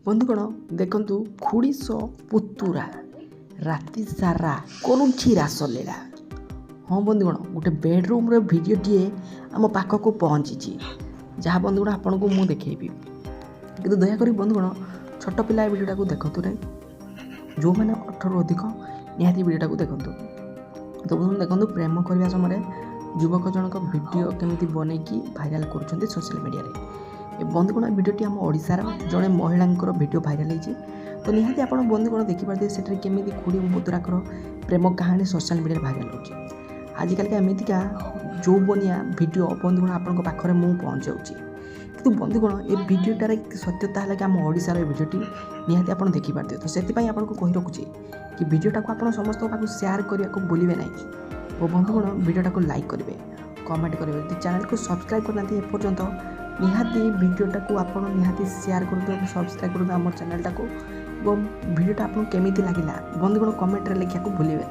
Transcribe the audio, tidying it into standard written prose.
ବନ୍ଧୁଗଣ ଦେଖନ୍ତୁ ଖୁଡ଼ିସ ପୁତୁରା ରାତି ସାରା କରୁଛି ରାସଲୀଳା। ହଁ ବନ୍ଧୁଗଣ, ଗୋଟେ ବେଡ଼ରୁମ୍ର ଭିଡ଼ିଓଟିଏ ଆମ ପାଖକୁ ପହଞ୍ଚିଛି, ଯାହା ବନ୍ଧୁଗଣ ଆପଣଙ୍କୁ ମୁଁ ଦେଖେଇବି। କିନ୍ତୁ ଦୟାକରି ବନ୍ଧୁଗଣ ଛୋଟ ପିଲା ଏ ଭିଡ଼ିଓଟାକୁ ଦେଖନ୍ତୁ ନାହିଁ। ଯେଉଁମାନେ 18ରୁ ଅଧିକ ନିହାତି ଭିଡ଼ିଓଟାକୁ ଦେଖନ୍ତୁ। ତ ବନ୍ଧୁଗଣ ଦେଖନ୍ତୁ, ପ୍ରେମ କରିବା ସମୟରେ ଯୁବକ ଜଣକ ଭିଡ଼ିଓ କେମିତି ବନେଇକି ଭାଇରାଲ୍ କରୁଛନ୍ତି ସୋସିଆଲ ମିଡ଼ିଆରେ। ଏ ବନ୍ଧୁଗଣ ଭିଡ଼ିଓଟି ଆମ ଓଡ଼ିଶାର ଜଣେ ମହିଳାଙ୍କର ଭିଡ଼ିଓ ଭାଇରାଲ୍ ହେଇଛି। ତ ନିହାତି ଆପଣ ବନ୍ଧୁଗଣ ଦେଖିପାରୁଥିବେ ସେଠାରେ କେମିତି ଖୁଡ଼ି ଓ ପୁତୁରାଙ୍କର ପ୍ରେମ କାହାଣୀ ସୋସିଆଲ ମିଡ଼ିଆରେ ଭାଇରାଲ୍ ହେଉଛି। ଆଜିକାଲିକା ଏମିତିକା ଯୌବନିଆ ଭିଡ଼ିଓ ବନ୍ଧୁଗଣ ଆପଣଙ୍କ ପାଖରେ ମୁଁ ପହଞ୍ଚାଉଛି। କିନ୍ତୁ ବନ୍ଧୁଗଣ ଏ ଭିଡ଼ିଓଟାର ସତ୍ୟତା ହେଲା କି ଆମ ଓଡ଼ିଶାର ଏ ଭିଡ଼ିଓଟି ନିହାତି ଆପଣ ଦେଖିପାରୁଥିବେ। ତ ସେଥିପାଇଁ ଆପଣଙ୍କୁ କହି ରଖୁଛି କି ଭିଡ଼ିଓଟାକୁ ଆପଣ ସମସ୍ତଙ୍କ ପାଖକୁ ସେୟାର କରିବାକୁ ଭୁଲିବେ ନାହିଁ। ଓ ବନ୍ଧୁଗଣ ଭିଡ଼ିଓଟାକୁ ଲାଇକ୍ କରିବେ, କମେଣ୍ଟ କରିବେ। ଯଦି ଚ୍ୟାନେଲକୁ ସବସ୍କ୍ରାଇବ୍ କରିନାହାନ୍ତି ଏପର୍ଯ୍ୟନ୍ତ ନିହାତି ଭିଡ଼ିଓଟାକୁ ଆପଣ ନିହାତି ସେୟାର କରନ୍ତୁ ଏବଂ ସବସ୍କ୍ରାଇବ୍ କରନ୍ତୁ ଆମ ଚ୍ୟାନେଲଟାକୁ। ଏବଂ ଭିଡ଼ିଓଟା ଆପଣଙ୍କୁ କେମିତି ଲାଗିଲା ବନ୍ଧୁଗଣ କମେଣ୍ଟରେ ଲେଖିବାକୁ ଭୁଲିବେ।